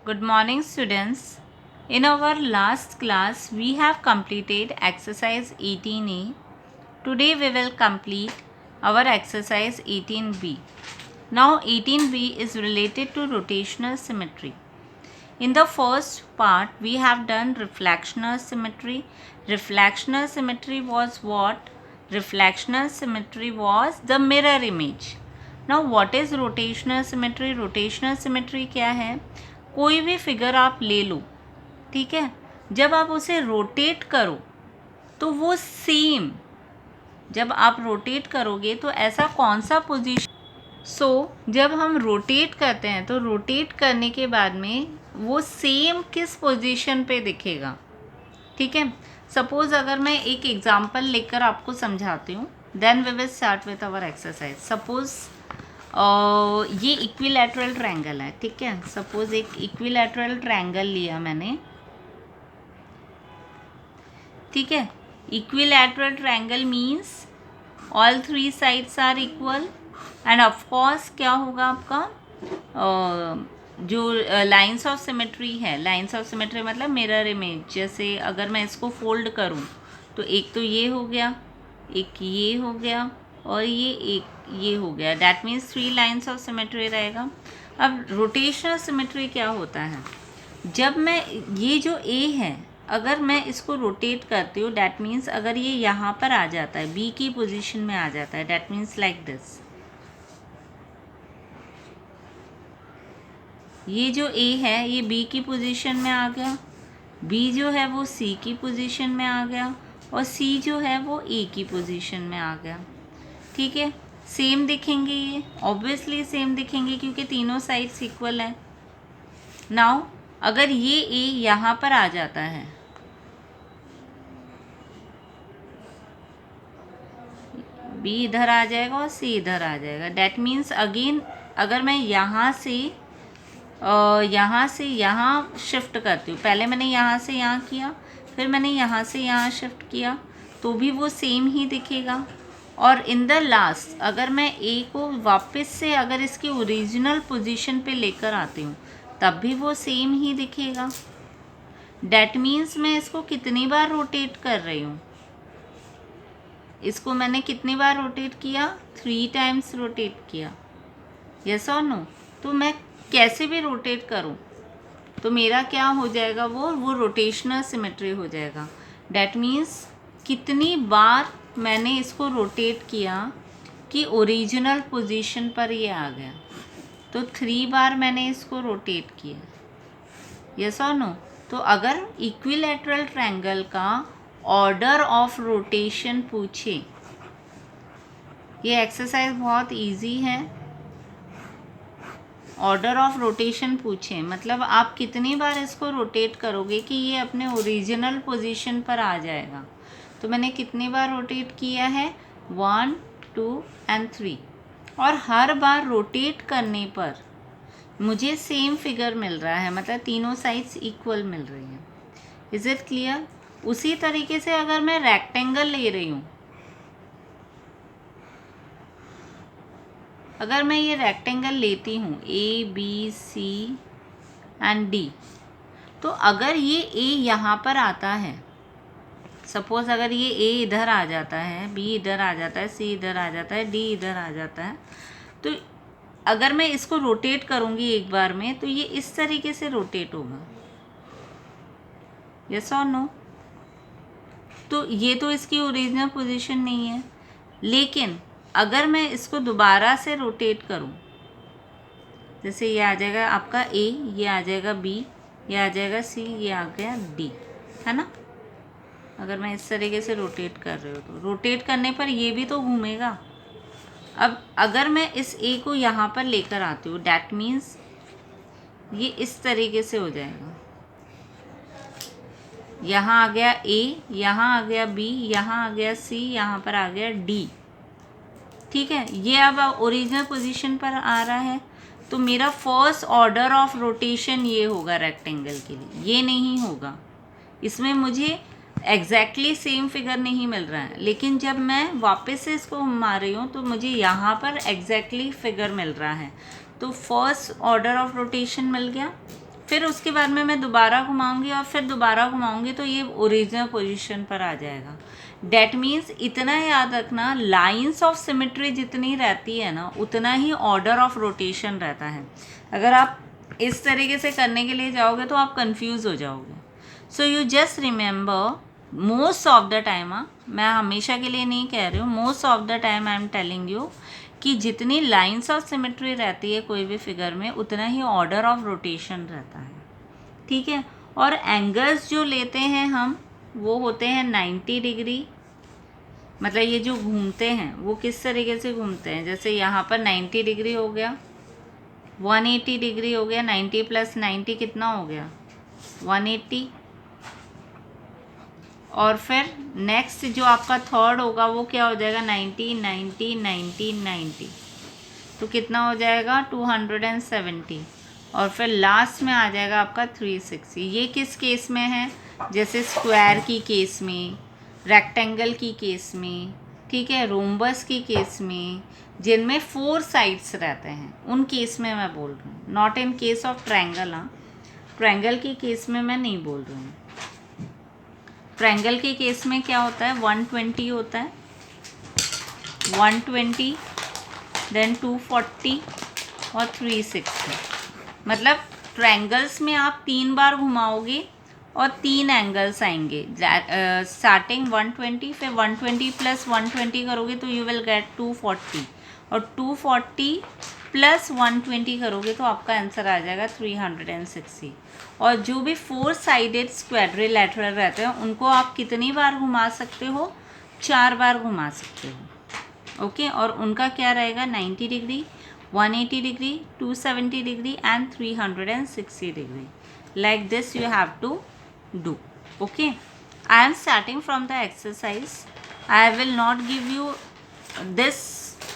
Good morning, students. In our last class, we have completed exercise 18A. Today, we will complete our exercise 18B. Now, 18B is related to rotational symmetry. In the first part, we have done reflectional symmetry. Reflectional symmetry was what? Reflectional symmetry was the mirror image. Now, what is rotational symmetry? Rotational symmetry क्या है? कोई भी figure आप ले लो, ठीक है, जब आप उसे रोटेट करो तो वो सेम, जब आप रोटेट करोगे तो ऐसा कौन सा पोजीशन, जब हम रोटेट करते हैं तो रोटेट करने के बाद में वो सेम किस पोजीशन पे दिखेगा, ठीक है। सपोज अगर मैं एक एग्जांपल लेकर आपको समझाती हूँ, then we will start with our exercise. Suppose ये इक्विलैटरल ट्रायंगल है, ठीक है। सपोज एक इक्विलैटरल ट्रायंगल लिया मैंने, ठीक है। Equilateral triangle means all three sides are equal and of course क्या होगा आपका जो लाइंस ऑफ सिमेट्री है, लाइंस ऑफ सिमेट्री मतलब मिरर इमेज। जैसे अगर मैं इसको फोल्ड करूं तो एक तो ये हो गया, एक ये हो गया और एक ये हो गया, that means three lines of symmetry रहेगा। अब रोटेशनल सिमेट्री क्या होता है, जब मैं ये जो ए है अगर मैं इसको रोटेट करती हूँ, डैट मीन्स अगर ये यहाँ पर आ जाता है, बी की पोजीशन में आ जाता है, डैट मीन्स लाइक दिस। ये जो ए है ये बी की पोजीशन में आ गया, बी जो है वो सी की पोजीशन में आ गया और सी जो है वो ए की पोजीशन में आ गया, ठीक है। सेम दिखेंगे, ये ऑब्वियसली सेम दिखेंगे क्योंकि तीनों साइड्स इक्वल है। नाउ अगर ये ए यहाँ पर आ जाता है, बी इधर आ जाएगा और सी इधर आ जाएगा, डैट मीन्स अगेन अगर मैं यहाँ से यहाँ शिफ्ट करती हूँ, पहले मैंने यहाँ से यहाँ किया, फिर मैंने यहाँ से यहाँ शिफ्ट किया, तो भी वो सेम ही दिखेगा। और इन द लास्ट अगर मैं ए को वापस से अगर इसकी ओरिजिनल पोजीशन पे लेकर आती हूँ तब भी वो सेम ही दिखेगा। डैट मीन्स मैं इसको कितनी बार रोटेट कर रही हूँ, इसको मैंने कितनी बार रोटेट किया, 3 टाइम्स रोटेट किया, यस और नो। तो मैं कैसे भी रोटेट करूं तो मेरा क्या हो जाएगा, वो रोटेशनल सिमेट्री हो जाएगा। डैट मीन्स कितनी बार मैंने इसको रोटेट किया कि ओरिजिनल पोजीशन पर ये आ गया, तो 3 बार मैंने इसको रोटेट किया, यस और नो। तो अगर इक्विलैटरल ट्रायंगल का ऑर्डर ऑफ रोटेशन पूछे, ये एक्सरसाइज बहुत इजी है। ऑर्डर ऑफ रोटेशन पूछे मतलब आप कितनी बार इसको रोटेट करोगे कि ये अपने ओरिजिनल पोजीशन पर आ जाएगा। तो मैंने कितनी बार रोटेट किया है, 1 2 एंड 3, और हर बार रोटेट करने पर मुझे सेम फिगर मिल रहा है, मतलब तीनों साइड्स इक्वल मिल रही हैं। Is it clear. उसी तरीके से अगर मैं रेक्टेंगल ले रही हूँ, अगर मैं ये रेक्टेंगल लेती हूँ A B C and D, तो अगर ये ए यहाँ पर आता है, सपोज अगर ये ए इधर आ जाता है, बी इधर आ जाता है, सी इधर आ जाता है, डी इधर आ जाता है, तो अगर मैं इसको रोटेट करूँगी एक बार में तो ये इस तरीके से रोटेट होगा, यस और नो। तो ये तो इसकी ओरिजिनल पोजीशन नहीं है, लेकिन अगर मैं इसको दोबारा से रोटेट करूं, जैसे ये आ जाएगा आपका ए, ये आ जाएगा बी, ये आ जाएगा सी, ये आ गया डी, है ना। अगर मैं इस तरीके से रोटेट कर रही हूँ तो रोटेट करने पर ये भी तो घूमेगा। अब अगर मैं इस ए को यहाँ पर लेकर आती हूँ, डैट मीन्स ये इस तरीके से हो जाएगा, यहाँ आ गया ए, यहाँ आ गया बी, यहाँ आ गया सी, यहाँ पर आ गया डी, ठीक है। ये अब ओरिजिनल पोजीशन पर आ रहा है, तो मेरा फर्स्ट ऑर्डर ऑफ रोटेशन ये होगा रेक्टेंगल के लिए, ये नहीं होगा। इसमें मुझे एग्जैक्टली सेम फिगर नहीं मिल रहा है, लेकिन जब मैं वापस से इसको घुमा रही हूँ तो मुझे यहाँ पर एग्जैक्टली फिगर मिल रहा है, तो फर्स्ट ऑर्डर ऑफ रोटेशन मिल गया। फिर उसके बाद में मैं दोबारा घुमाऊंगी और फिर दोबारा घुमाऊंगी तो ये ओरिजिनल पोजीशन पर आ जाएगा। डैट मीन्स इतना याद रखना, लाइंस ऑफ सिमेट्री जितनी रहती है ना उतना ही ऑर्डर ऑफ रोटेशन रहता है। अगर आप इस तरीके से करने के लिए जाओगे तो आप कंफ्यूज हो जाओगे। So you just remember most of the time, मैं हमेशा के लिए नहीं कह रही हूँ, most of the time I am telling you कि जितनी लाइंस ऑफ सिमेट्री रहती है कोई भी फिगर में उतना ही ऑर्डर ऑफ रोटेशन रहता है, ठीक है। और एंगल्स जो लेते हैं हम वो होते हैं 90 डिग्री, मतलब ये जो घूमते हैं वो किस तरीके से घूमते हैं, जैसे यहाँ पर 90 डिग्री हो गया, 180 डिग्री हो गया, 90 प्लस 90 कितना हो गया 180। और फिर नेक्स्ट जो आपका थर्ड होगा वो क्या हो जाएगा 90 90 90 90, तो कितना हो जाएगा 270। और फिर लास्ट में आ जाएगा आपका 360। ये किस केस में है, जैसे स्क्वायर की केस में, रेक्टेंगल की केस में, ठीक है, रोम्बस की केस में, जिनमें 4 साइड्स रहते हैं उन केस में मैं बोल रही हूँ, not in case of triangle. हाँ, ट्रायंगल की केस में मैं नहीं बोल रही हूँ। ट्रायंगल के केस में क्या होता है 120 होता है, 120 देन 240 और 360। मतलब ट्रायंगल्स में आप 3 बार घुमाओगे और 3 एंगल्स आएंगे, स्टार्टिंग 120, फिर 120 प्लस 120 करोगे तो यू विल गेट 240, और 240 प्लस 120 करोगे तो आपका आंसर आ जाएगा 360। और जो भी 4 साइडेड स्क्वाड्रिलैटरल रहते हैं उनको आप कितनी बार घुमा सकते हो, 4 बार घुमा सकते हो, ओके। और उनका क्या रहेगा 90 degree, 180 degree, 270 degree and 360 degree. Like this you have to do, okay. I am starting from the exercise. I will not give you this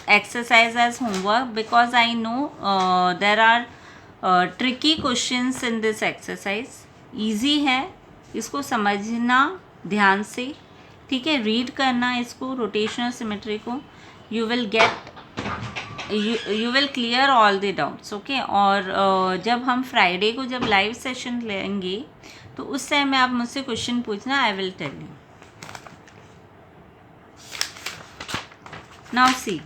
exercise as homework because I know there are tricky questions in this exercise. Easy है, इसको समझना ध्यान से, ठीक है, read करना इसको, rotational symmetry को, you will clear all the doubts, okay. और जब हम फ्राइडे को जब लाइव सेशन लेंगे तो उस टाइम में आप मुझसे क्वेश्चन पूछना, I will tell you. Now see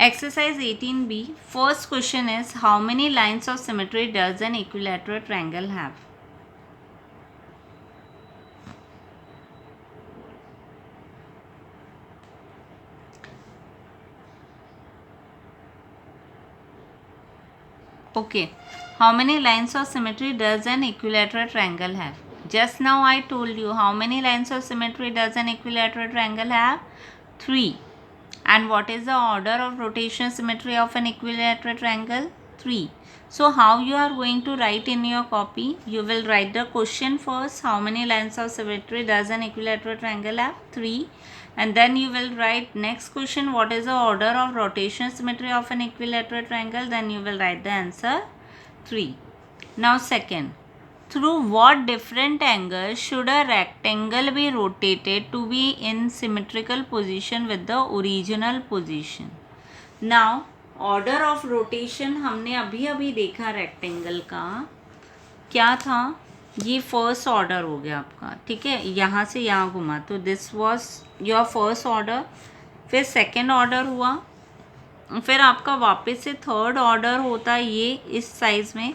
exercise 18B, first question is how many lines of symmetry does an equilateral triangle have. Okay, how many lines of symmetry does an equilateral triangle have? Just now I told you how many lines of symmetry does an equilateral triangle have? 3. And what is the order of rotation symmetry of an equilateral triangle? 3. So how you are going to write in your copy? You will write the question first. How many lines of symmetry does an equilateral triangle have? 3. And then you will write next question, what is the order of rotation symmetry of an equilateral triangle? Then you will write the answer 3. Now second, through what different angles should a rectangle be rotated to be in symmetrical position with the original position? Now order of rotation हमने अभी देखा rectangle का, क्या था, ये first order हो गया आपका, ठीक है, यहाँ से यहाँ घुमा तो this was your first order, फिर सेकंड ऑर्डर हुआ, फिर आपका वापस से थर्ड ऑर्डर होता है ये इस साइज़ में,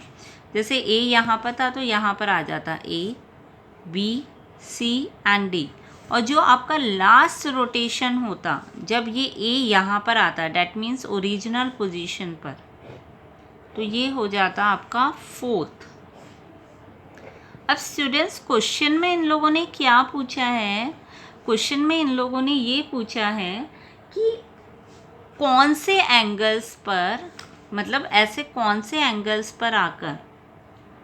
जैसे ए यहाँ पर था तो यहाँ पर आ जाता A B C and D, और जो आपका लास्ट रोटेशन होता जब ये ए यहाँ पर आता, डैट मीन्स ओरिजिनल पोजीशन पर, तो ये हो जाता आपका फोर्थ। अब स्टूडेंट्स क्वेश्चन में इन लोगों ने क्या पूछा है, क्वेश्चन में इन लोगों ने ये पूछा है कि कौन से एंगल्स पर, मतलब ऐसे कौन से एंगल्स पर आकर,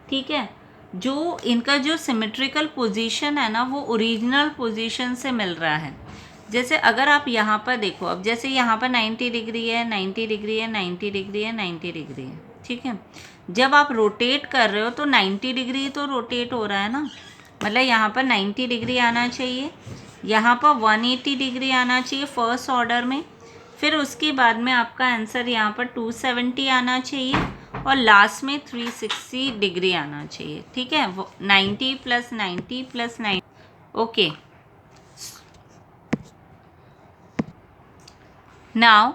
ठीक है, जो इनका जो सिमेट्रिकल पोजीशन है ना वो ओरिजिनल पोजीशन से मिल रहा है। जैसे अगर आप यहाँ पर देखो, अब जैसे यहाँ पर 90 डिग्री है, 90 डिग्री है, 90 डिग्री है, 90 डिग्री है, ठीक है, जब आप रोटेट कर रहे हो तो 90 डिग्री तो रोटेट हो रहा है ना, मतलब यहाँ पर 90 डिग्री आना चाहिए, यहाँ पर 180 डिग्री आना चाहिए फर्स्ट ऑर्डर में, फिर उसके बाद में आपका आंसर यहाँ पर 270 आना चाहिए, और लास्ट में 360 डिग्री आना चाहिए, ठीक है। 90 + 90 + 90, ओके। नाउ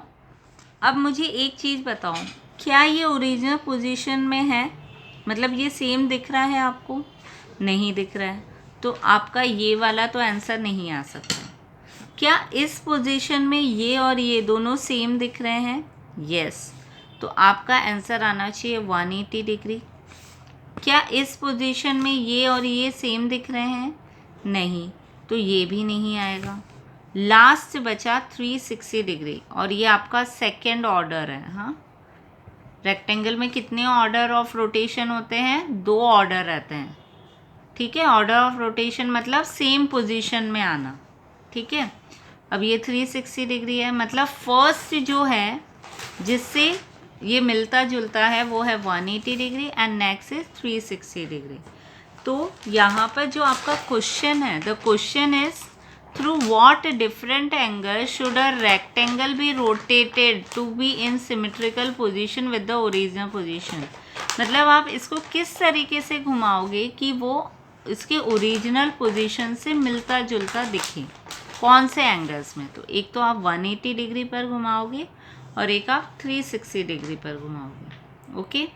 अब मुझे एक चीज़ बताओ, क्या ये ओरिजिनल पोजीशन में है? मतलब ये सेम दिख रहा है आपको? नहीं दिख रहा है, तो आपका ये वाला तो आंसर नहीं आ सकता। क्या इस पोजीशन में ये और ये दोनों सेम दिख रहे हैं? यस, तो आपका आंसर आना चाहिए 180 डिग्री। क्या इस पोजीशन में ये और ये सेम दिख रहे हैं? नहीं, तो ये भी नहीं आएगा। लास्ट बचा 360 डिग्री, और ये आपका सेकेंड ऑर्डर है। हाँ, रेक्टेंगल में कितने ऑर्डर ऑफ रोटेशन होते हैं? 2 ऑर्डर रहते हैं, ठीक है। ऑर्डर ऑफ रोटेशन मतलब सेम पोजीशन में आना, ठीक है। अब ये 360 डिग्री है, मतलब फर्स्ट जो है जिससे ये मिलता जुलता है वो है 180 degree and next is 360 degree. तो यहाँ पर जो आपका क्वेश्चन है, the question is through what different angle should a rectangle be rotated to be in symmetrical position with the original position. मतलब आप इसको किस तरीके से घुमाओगे कि वो इसके ओरिजिनल पोजीशन से मिलता जुलता दिखे, कौन से एंगल्स में? तो एक तो आप 180 डिग्री पर घुमाओगे और एक आप 360 डिग्री पर घुमाओगे, okay.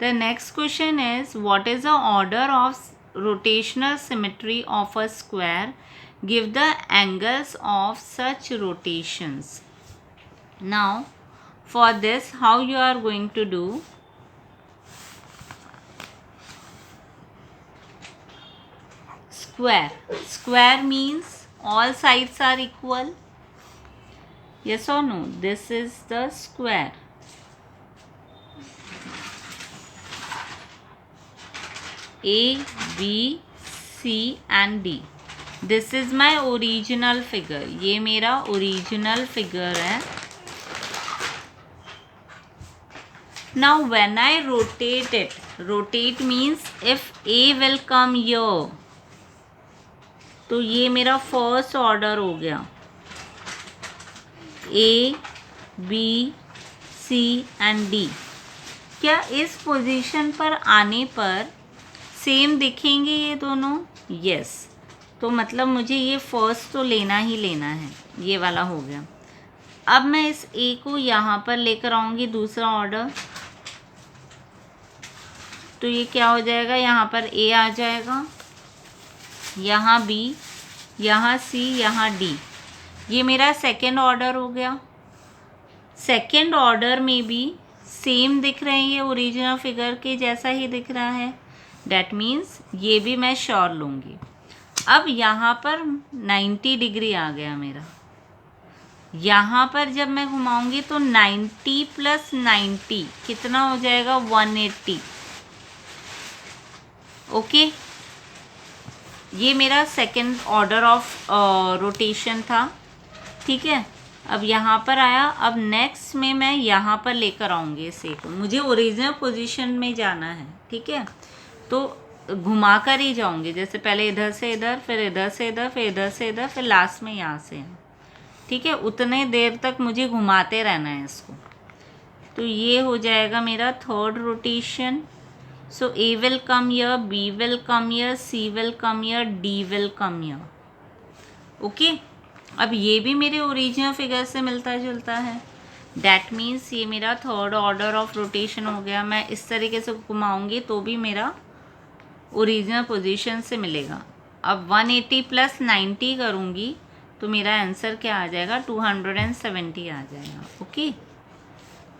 The next question is what is the order of rotational symmetry of a square, give the angles of such rotations. Now for this how you are going to do? Square means all sides are equal. Yes or no? This is the square. A, B, C and D. This is my original figure. ये मेरा original figure है. Now when I rotate it, rotate means if A will come here, तो ये मेरा first order हो गया, A, B, C and D। क्या इस पोजीशन पर आने पर सेम दिखेंगे ये दोनों? यस, तो मतलब मुझे ये फर्स्ट तो लेना ही लेना है, ये वाला हो गया। अब मैं इस A को यहाँ पर लेकर आऊँगी दूसरा ऑर्डर, तो ये क्या हो जाएगा, यहाँ पर A आ जाएगा, यहाँ B, यहाँ C, यहाँ D। ये मेरा सेकेंड ऑर्डर हो गया। सेकेंड ऑर्डर में भी सेम दिख रहे हैं, ये ओरिजिनल फिगर के जैसा ही दिख रहा है, डैट मीन्स ये भी मैं श्योर लूँगी। अब यहाँ पर 90 डिग्री आ गया मेरा, यहाँ पर जब मैं घुमाऊँगी तो 90 + 90 कितना हो जाएगा, 180, ओके। ये मेरा सेकेंड ऑर्डर ऑफ रोटेशन था, ठीक है। अब यहाँ पर आया, अब नेक्स्ट में मैं यहाँ पर लेकर आऊँगी इसे को, मुझे ओरिजिनल पोजीशन में जाना है, ठीक है। तो घुमा कर ही जाऊँगी, जैसे पहले इधर से इधर, फिर इधर से इधर, फिर इधर से इधर, फिर लास्ट में यहाँ से, ठीक है। उतने देर तक मुझे घुमाते रहना है इसको। तो ये हो जाएगा मेरा third rotation. So A will come here, B will come here, C will come here, D will come here. Okay, अब ये भी मेरे ओरिजिनल फिगर से मिलता जुलता है, डैट मीन्स ये मेरा थर्ड ऑर्डर ऑफ रोटेशन हो गया। मैं इस तरीके से घुमाऊँगी तो भी मेरा ओरिजिनल पोजीशन से मिलेगा। अब 180 + 90 करूँगी तो मेरा आंसर क्या आ जाएगा, 270 आ जाएगा, ओके।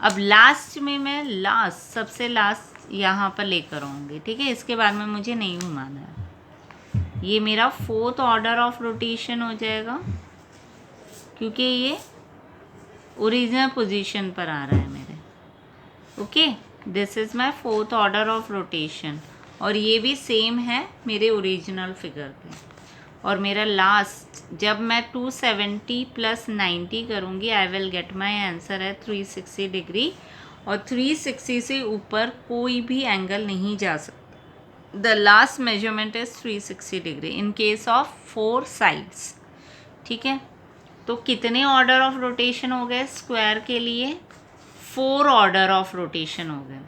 अब लास्ट में मैं सबसे लास्ट यहाँ पर लेकर आऊँगी, ठीक है। इसके बाद में मुझे नहीं घुमाना है। ये मेरा फोर्थ ऑर्डर ऑफ रोटेशन हो जाएगा, क्योंकि ये ओरिजिनल पोजीशन पर आ रहा है मेरे, okay. This is my fourth order of rotation, और ये भी सेम है मेरे ओरिजिनल फिगर पे। और मेरा लास्ट जब मैं 270 + 90 करूँगी, I will get my answer है 360 डिग्री, और 360 से ऊपर कोई भी एंगल नहीं जा सकता। The last measurement is 360 degree in case of 4 sides, ठीक है। तो कितने ऑर्डर ऑफ रोटेशन हो गए स्क्वायर के लिए? 4 ऑर्डर ऑफ रोटेशन हो गए,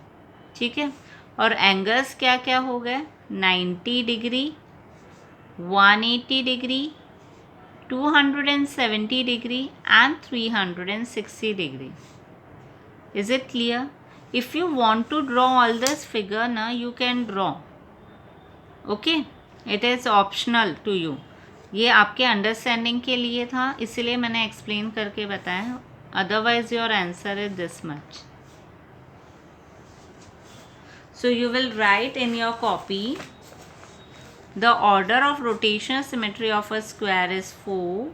ठीक है। और एंगल्स क्या क्या हो गए, 90 degree, 180 degree, 270 degree and 360 degree. Is it clear? If you want to draw all this figure na, you can draw. Okay? It is optional to you. ये आपके अंडरस्टैंडिंग के लिए था, इसलिए मैंने एक्सप्लेन करके बताया. Otherwise your answer is this much. So you will write in your copy, the order of rotation symmetry of a square is 4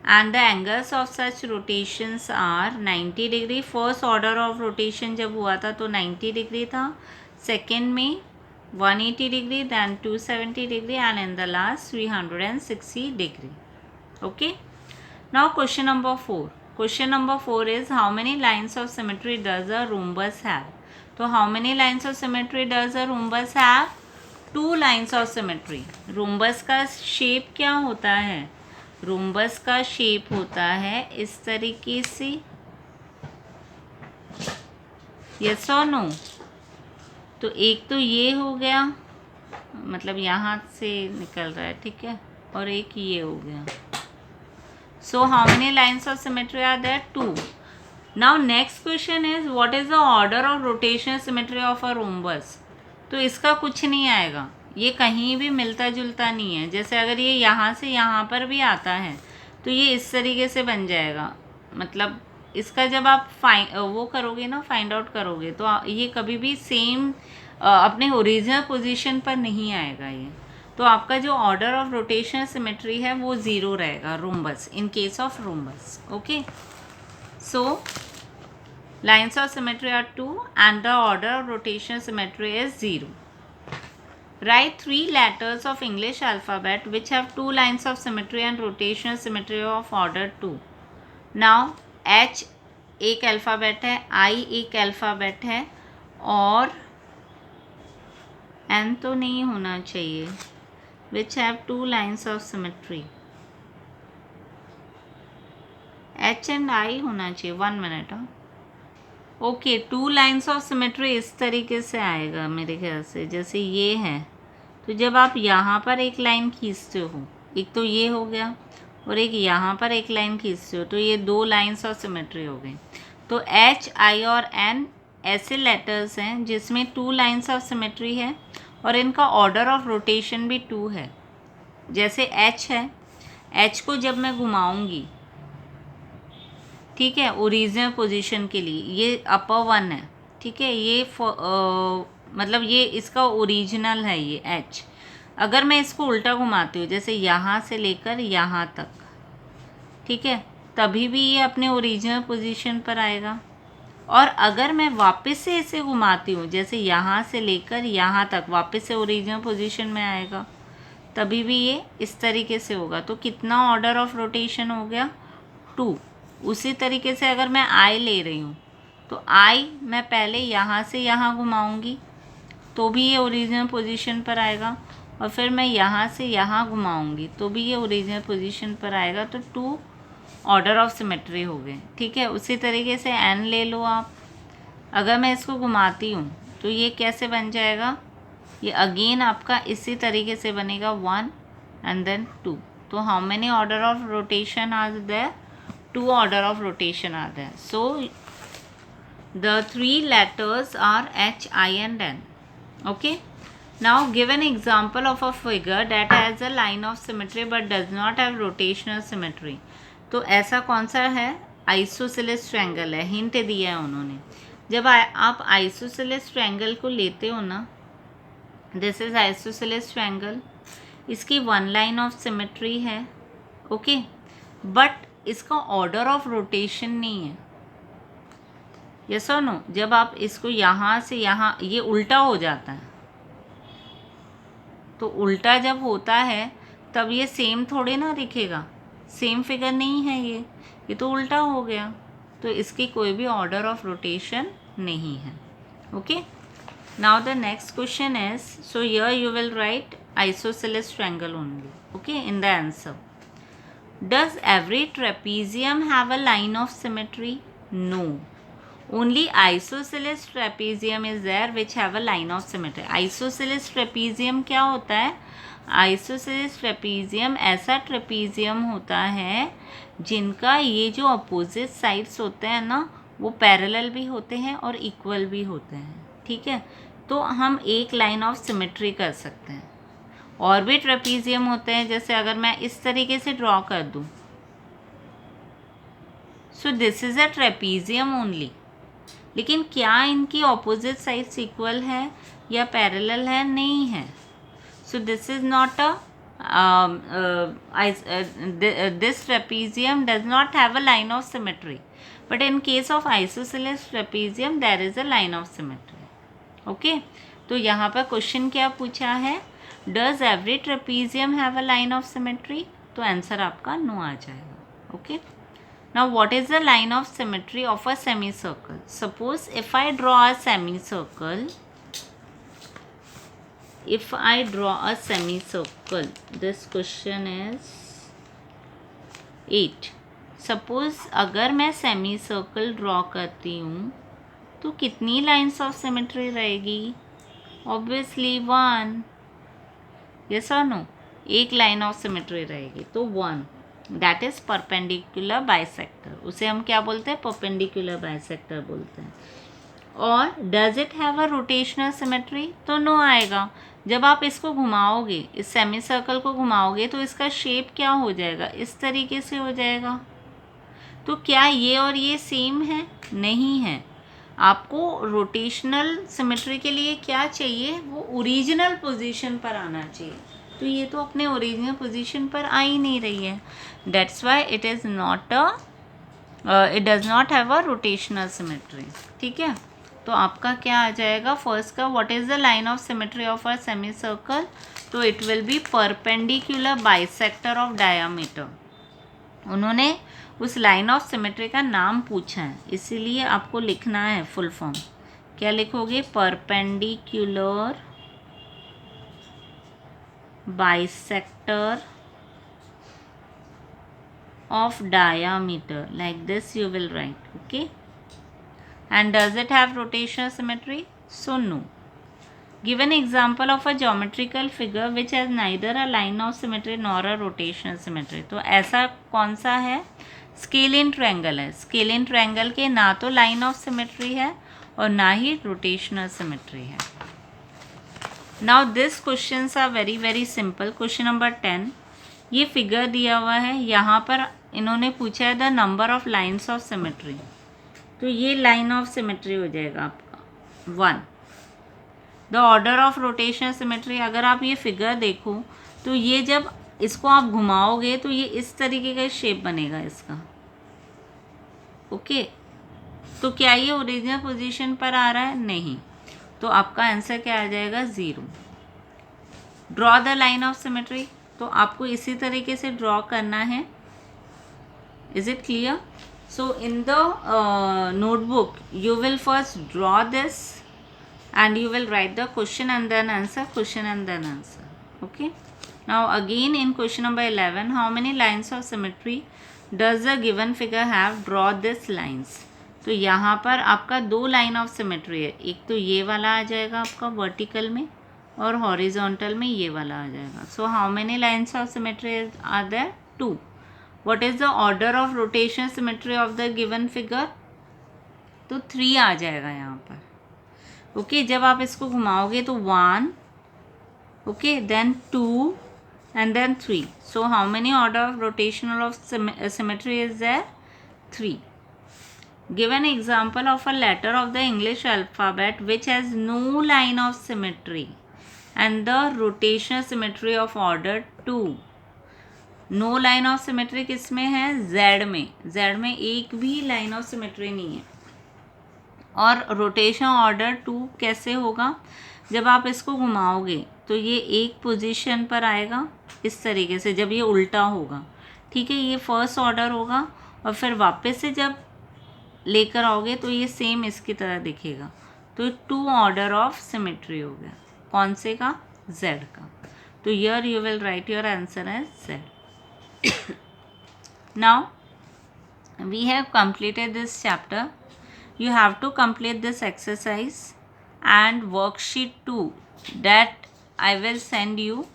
and the angles of such rotations are 90 degree. First order of rotation जब हुआ था तो 90 degree था, second में 180 degree, then 270 degree and in the last 360 degree. Okay. Now question number 4. Question number 4 is how many lines of symmetry does a rhombus have? तो how many lines of symmetry does a rhombus have? 2 lines of symmetry. rhombus का shape क्या होता है? rhombus का shape होता है इस तरीके से. yes or no? तो एक तो ये हो गया, मतलब यहाँ से निकल रहा है, ठीक है, और एक ये हो गया. So how many lines of symmetry are there? 2. Now next question is what is the order of rotation symmetry of a rhombus? तो इसका कुछ नहीं आएगा, ये कहीं भी मिलता जुलता नहीं है. जैसे अगर ये यहाँ से यहाँ पर भी आता है तो ये इस तरीके से बन जाएगा. मतलब इसका जब आप वो करोगे ना, फाइंड आउट करोगे, तो ये कभी भी सेम अपने ओरिजिनल पोजीशन पर नहीं आएगा ये. तो आपका जो ऑर्डर ऑफ रोटेशन सिमेट्री है वो 0 रहेगा rhombus, in case of rhombus. Okay. So lines of symmetry are 2 and the order of rotation symmetry is 0. Write 3 letters of English alphabet which have 2 lines of symmetry and rotational symmetry of order 2. Now H एक alphabet है, I एक alphabet है, और N तो नहीं होना चाहिए, which have 2 lines of symmetry. H and I होना चाहिए. 1 minute. Okay, 2 lines of symmetry इस तरीके से आएगा मेरे ख्याल से. जैसे ये है तो जब आप यहाँ पर एक लाइन खींचते हो, एक तो ये हो गया और एक यहाँ पर एक लाइन खींचते हो, तो ये 2 लाइन्स ऑफ सिमेट्री हो गई. तो H, I और N ऐसे लेटर्स हैं जिसमें 2 लाइन्स ऑफ सिमेट्री है और इनका ऑर्डर ऑफ रोटेशन भी 2 है. जैसे H है, H को जब मैं घुमाऊंगी, ठीक है, ओरिजिनल पोजीशन के लिए, ये अपर 1 है, ठीक है, ये मतलब ये इसका ओरिजिनल है ये H. अगर मैं इसको उल्टा घुमाती हूँ, जैसे यहाँ से लेकर यहाँ तक, ठीक है, तभी भी ये अपने ओरिजिनल पोजीशन पर आएगा. और अगर मैं वापस से इसे घुमाती हूँ, जैसे यहाँ से लेकर यहाँ तक, वापस से ओरिजिनल पोजीशन में आएगा, तभी भी ये इस तरीके से होगा. तो कितना ऑर्डर ऑफ रोटेशन हो गया? 2. उसी तरीके से अगर मैं I ले रही हूँ तो I मैं पहले यहाँ से यहाँ घुमाऊँगी तो भी ये ओरिजिनल पोजीशन पर आएगा, और फिर मैं यहाँ से यहाँ घुमाऊँगी तो भी ये ओरिजिनल पोजीशन पर आएगा. तो 2 ऑर्डर ऑफ सिमेट्री हो गए, ठीक है. उसी तरीके से N ले लो आप. अगर मैं इसको घुमाती हूँ तो ये कैसे बन जाएगा? ये अगेन आपका इसी तरीके से बनेगा, 1 एंड देन 2. तो how many order of rotation are there? 2 order of rotation are there. So the 3 letters are H, I and N. Okay. Now give an example of a figure that has a line of symmetry but does not have rotational symmetry. तो ऐसा कौन सा है? Isosceles triangle है. Hint दिया है उन्होंने. जब आप आइसोसेलेस ट्रायंगल को लेते हो ना, दिस इज आइसोसेलेस ट्रायंगल, इसकी 1 लाइन ऑफ सिमेट्री है, ओके, बट इसका ऑर्डर ऑफ रोटेशन नहीं है. यस और नो? जब आप इसको यहाँ से यहाँ, ये उल्टा हो जाता है, तो उल्टा जब होता है तब ये सेम थोड़े ना दिखेगा, सेम फिगर नहीं है ये तो उल्टा हो गया, तो इसकी कोई भी ऑर्डर ऑफ रोटेशन नहीं है. Okay. Now the next question is, so here you will right isosceles triangle only, okay, in the answer. Does every trapezium have a line of symmetry? No. Only isosceles trapezium is there which have a line of symmetry. Isosceles trapezium क्या होता है? Isosceles trapezium ऐसा trapezium होता है जिनका ये जो opposite sides होते हैं ना, वो पैरेलल भी होते हैं और इक्वल भी होते हैं. ठीक है, तो हम एक लाइन ऑफ सिमेट्री कर सकते हैं. और भी ट्रेपीजियम होते हैं, जैसे अगर मैं इस तरीके से ड्रॉ कर दूं, so this is a trapezium only. लेकिन क्या इनकी ऑपोजिट साइड्स इक्वल है या पैरेलल है? नहीं है. So this is not a this trapezium does not have a line of symmetry, but in case of isosceles trapezium there is a line of symmetry. Okay, तो यहाँ पर question क्या पूछा है? Does every trapezium have a line of symmetry? तो answer आपका no आ जाएगा. Okay, now what is the line of symmetry of a semicircle? Suppose if I draw a semicircle, this question is 8. Suppose अगर मैं semi circle draw करती हूँ तो कितनी lines of symmetry रहेगी? ऑब्वियसली 1. यस और नो? एक लाइन ऑफ सिमेट्री रहेगी, तो 1. That is perpendicular bisector. उसे हम क्या बोलते हैं? परपेंडिकुलर बाइसेक्टर बोलते हैं. और does it have a rotational symmetry? तो नो आएगा. जब आप इसको घुमाओगे, इस सेमी सर्कल को घुमाओगे, तो इसका शेप क्या हो जाएगा? इस तरीके से हो जाएगा. तो क्या ये और ये सेम है? नहीं है. आपको रोटेशनल सिमेट्री के लिए क्या चाहिए? वो ओरिजिनल पोजीशन पर आना चाहिए. तो ये तो अपने ओरिजिनल पोजीशन पर आ ही नहीं रही है. That's why it is not it does not have a rotational symmetry. ठीक है, तो आपका क्या आ जाएगा? फर्स्ट का what is the line of symmetry of a semi circle? तो it will be perpendicular bisector of diameter. उन्होंने उस लाइन ऑफ सिमेट्री का नाम पूछा है, इसीलिए आपको लिखना है फुल फॉर्म. क्या लिखोगे? Perpendicular bisector of diameter, like this you will write. Okay, and does it have rotational symmetry? So no. Give an example of a geometrical figure which has neither a line of symmetry nor a rotational symmetry. तो ऐसा कौन सा है? Scalene triangle है. Scalene triangle के ना तो line of symmetry है और ना ही रोटेशनल सिमेट्री है. Now this questions are very very simple. Question number 10, ये फिगर दिया हुआ है. यहाँ पर इन्होंने पूछा है the number of lines of symmetry. तो ये लाइन ऑफ सिमेट्री हो जाएगा आपका 1. The order of rotational symmetry, अगर आप ये फिगर देखो तो ये जब इसको आप घुमाओगे तो ये इस तरीके का शेप बनेगा इसका. ओके, तो क्या ये ओरिजिनल पोजीशन पर आ रहा है? नहीं. तो आपका आंसर क्या आ जाएगा? 0. Draw the line of symmetry. तो आपको इसी तरीके से ड्रॉ करना है. Is it clear? So in the notebook you will first draw this and you will write the question and then answer, question and then answer. Okay, now again in question number 11, how many lines of symmetry does the given figure have? Draw these lines. तो यहाँ पर आपका 2 line of symmetry है. एक तो ये वाला आ जाएगा आपका वर्टिकल में और हॉरिजॉन्टल में ये वाला आ जाएगा. So how many lines of symmetry are there? 2. What is the order of rotation symmetry of the given figure? तो 3 आ जाएगा यहाँ पर. ओके, जब आप इसको घुमाओगे तो 1, okay, then 2 and then 3. So how many order of rotational of symmetry is there? 3. Give an example of a letter of the English alphabet which has no line of symmetry and the rotational symmetry of order 2. No line of symmetry किस में है? Z में. Z में एक भी line of symmetry नहीं है. और रोटेशन ऑर्डर 2 कैसे होगा? जब आप इसको घुमाओगे तो ये एक पोजीशन पर आएगा इस तरीके से, जब ये उल्टा होगा. ठीक है, ये फर्स्ट ऑर्डर होगा और फिर वापस से जब लेकर आओगे तो ये सेम इसकी तरह दिखेगा. तो 2 ऑर्डर ऑफ सिमेट्री हो गया. कौन से का? Z का. तो here you will write your answer as Z. Now we have completed this chapter. you have to complete this exercise and worksheet 2 that I will send you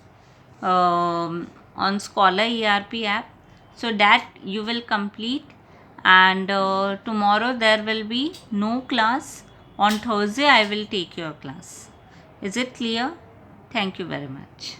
on Scholar ERP app, so that you will complete. And tomorrow there will be no class. On Thursday I will take your class. Is it clear? Thank you very much.